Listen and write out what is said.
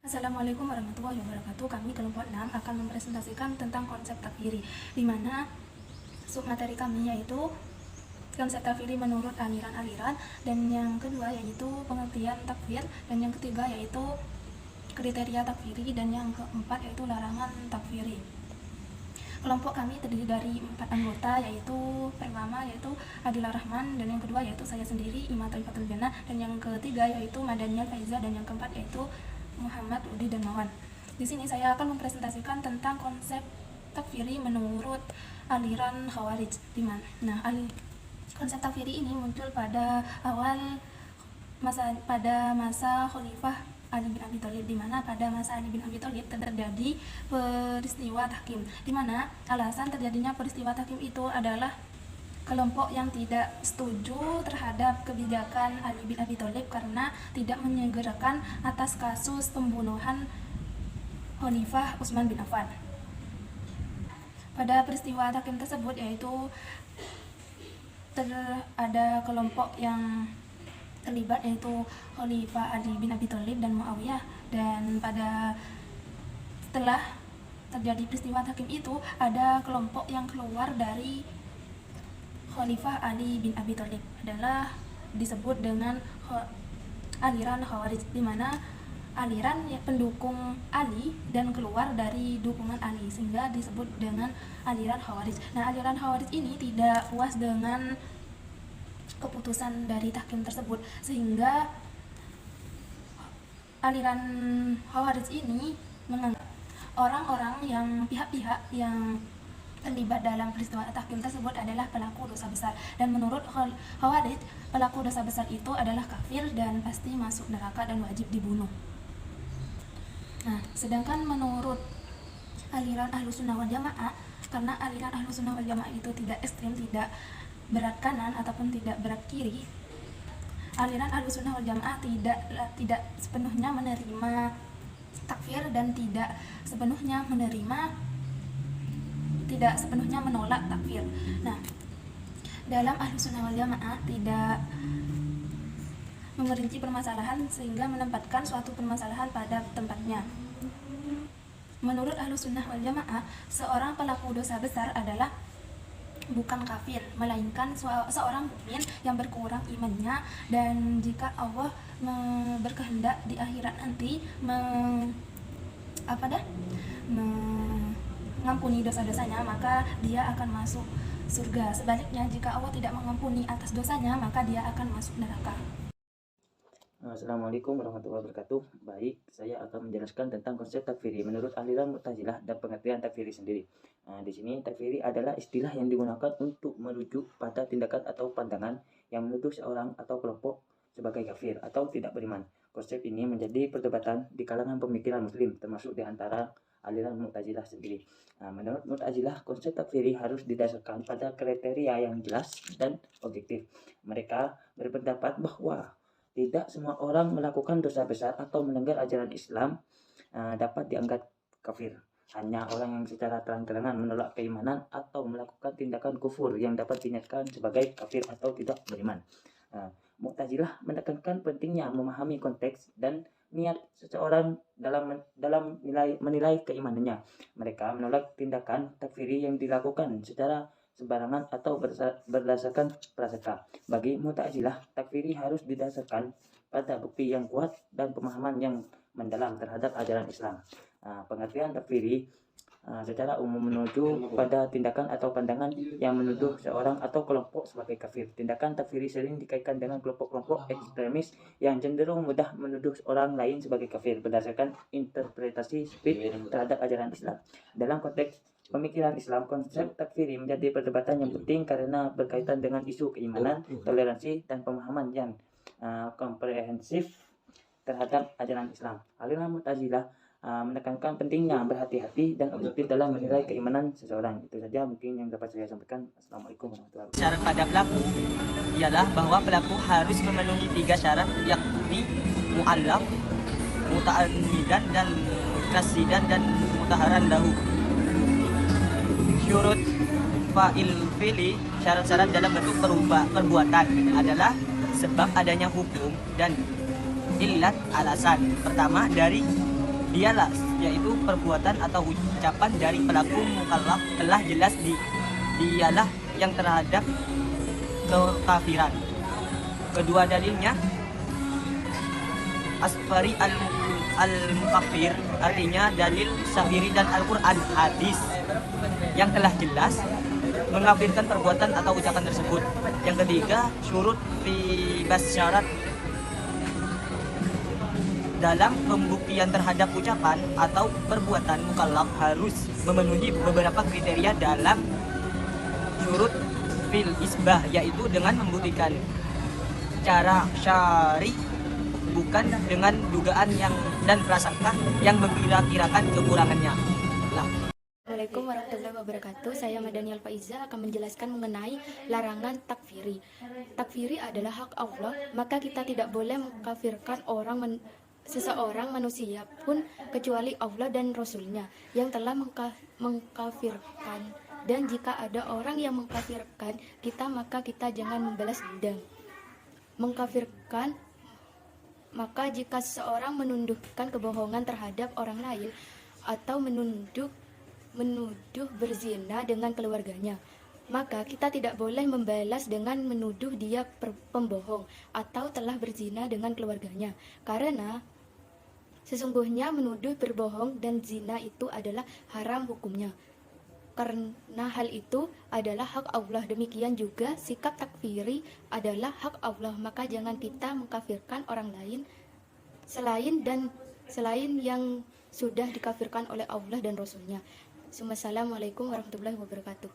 Assalamualaikum warahmatullahi wabarakatuh. Kami kelompok 6 akan mempresentasikan tentang konsep takfiri, di mana submateri kami yaitu konsep takfiri menurut aliran-aliran, dan yang kedua yaitu pengertian takfir, dan yang ketiga yaitu kriteria takfiri, dan yang keempat yaitu larangan takfiri. Kelompok kami terdiri dari 4 anggota, yaitu pertama yaitu Adila Rahman, dan yang kedua yaitu saya sendiri Ima Taifatul Jannah, dan yang ketiga yaitu Madania Faiza, dan yang keempat yaitu Muhammad Udi Darmawan. Di sini saya akan mempresentasikan tentang konsep takfiri menurut aliran Khawarij. Konsep takfiri ini muncul pada masa Khalifah Ali bin Abi Thalib, di mana pada masa Ali bin Abi Thalib terjadi peristiwa tahkim, di mana alasan terjadinya peristiwa tahkim itu adalah kelompok yang tidak setuju terhadap kebijakan Ali bin Abi Thalib karena tidak menyegerakan atas kasus pembunuhan Khalifah Utsman bin Affan. Pada peristiwa tahkim tersebut yaitu ada kelompok yang terlibat, yaitu Khalifah Ali bin Abi Thalib dan Muawiyah, dan setelah terjadi peristiwa tahkim itu ada kelompok yang keluar dari Khalifah Ali bin Abi Thalib, adalah disebut dengan aliran Khawarij, di mana aliran pendukung Ali dan keluar dari dukungan Ali, sehingga disebut dengan aliran Khawarij. Nah, aliran Khawarij ini tidak puas dengan keputusan dari tahkim tersebut, sehingga aliran Khawarij ini menganggap orang-orang yang pihak-pihak yang terlibat dalam peristiwa tahkim tersebut adalah pelaku dosa besar, dan menurut Khawarij pelaku dosa besar itu adalah kafir dan pasti masuk neraka dan wajib dibunuh. Nah, sedangkan menurut aliran Ahlussunnah wal Jamaah, karena aliran Ahlussunnah wal Jamaah itu tidak ekstrem, tidak berat kanan ataupun tidak berat kiri, aliran Ahlussunnah wal Jamaah tidak sepenuhnya menerima takfir dan tidak sepenuhnya menolak takfir. Nah, dalam Ahlussunnah wal Jamaah tidak memerinci permasalahan sehingga menempatkan suatu permasalahan pada tempatnya. Menurut Ahlussunnah wal Jamaah, seorang pelaku dosa besar adalah bukan kafir, melainkan seorang mukmin yang berkurang imannya, dan jika Allah berkehendak di akhirat nanti mengampuni dosa-dosanya, maka dia akan masuk surga. Sebaliknya, jika Allah tidak mengampuni atas dosanya, maka dia akan masuk neraka. Assalamualaikum warahmatullahi wabarakatuh. Baik, saya akan menjelaskan tentang konsep takfiri menurut aliran Mu'tazilah dan pengertian takfiri sendiri. Di sini takfiri adalah istilah yang digunakan untuk merujuk pada tindakan atau pandangan yang menuduh seorang atau kelompok sebagai kafir atau tidak beriman. Konsep ini menjadi perdebatan di kalangan pemikiran muslim, termasuk di antara aliran Mu'tazilah sendiri. Menurut Mu'tazilah, konsep takfiri harus didasarkan pada kriteria yang jelas dan objektif. Mereka berpendapat bahwa tidak semua orang melakukan dosa besar atau melanggar ajaran Islam dapat dianggap kafir. Hanya orang yang secara terang-terangan menolak keimanan atau melakukan tindakan kufur yang dapat dinyatakan sebagai kafir atau tidak beriman. Mu'tazilah menekankan pentingnya memahami konteks dan niat seseorang dalam menilai keimanannya. Mereka menolak tindakan takfiri yang dilakukan secara sembarangan atau berdasarkan prasangka. Bagi Mu'tazilah, takfiri harus didasarkan pada bukti yang kuat dan pemahaman yang mendalam terhadap ajaran Islam. Pengertian takfiri secara umum menuju pada tindakan atau pandangan yang menuduh seorang atau kelompok sebagai kafir. Tindakan takfiri sering dikaitkan dengan kelompok-kelompok ekstremis yang cenderung mudah menuduh orang lain sebagai kafir berdasarkan interpretasi sempit terhadap ajaran Islam. Dalam konteks pemikiran Islam, konsep takfiri menjadi perdebatan yang penting karena berkaitan dengan isu keimanan, toleransi, dan pemahaman yang komprehensif terhadap ajaran Islam. Aliran Mu'tazilah menekankan pentingnya berhati-hati dan objektif dalam menilai keimanan seseorang. Itu saja mungkin yang dapat saya sampaikan. Assalamualaikum warahmatullahi wabarakatuh. Syarat pada pelaku ialah bahwa pelaku harus memenuhi 3 syarat, yakni mu'allaf, muta'ammidan, dan kasidan dan mutaharan lahu. Syurut fa'il fili, syarat-syarat dalam bentuk perbuatan adalah sebab adanya hukum dan illat alasan. Pertama, dari dialah, yaitu perbuatan atau ucapan dari pelaku mukallaf telah jelas dialah yang terhadap kekafiran. Kedua dalilnya Asfari al-Mukaffir, artinya dalil Syafiri dan Al-Quran, hadis yang telah jelas mengkafirkan perbuatan atau ucapan tersebut. Yang ketiga, syurut fi syarat, dalam pembuktian terhadap ucapan atau perbuatan mukallaf harus memenuhi beberapa kriteria dalam syurut fil isbah, yaitu dengan membuktikan cara syari, bukan dengan dugaan dan prasangka yang mengkira-kirakan kekurangannya. Assalamualaikum warahmatullahi wabarakatuh. Saya Madanial Faiza akan menjelaskan mengenai larangan takfiri. Takfiri adalah hak Allah, maka kita tidak boleh mengkafirkan seseorang manusia pun kecuali Allah dan Rasulnya yang telah mengkafirkan. Dan jika ada orang yang mengkafirkan kita, maka kita jangan membalas dendam. Mengkafirkan, maka jika seseorang menundukkan kebohongan terhadap orang lain atau menuduh berzina dengan keluarganya, maka kita tidak boleh membalas dengan menuduh dia pembohong atau telah berzina dengan keluarganya, karena sesungguhnya menuduh berbohong dan zina itu adalah haram hukumnya. Karena hal itu adalah hak Allah, demikian juga sikap takfiri adalah hak Allah, maka jangan kita mengkafirkan orang lain selain yang sudah dikafirkan oleh Allah dan Rasulnya. Assalamualaikum warahmatullahi wabarakatuh.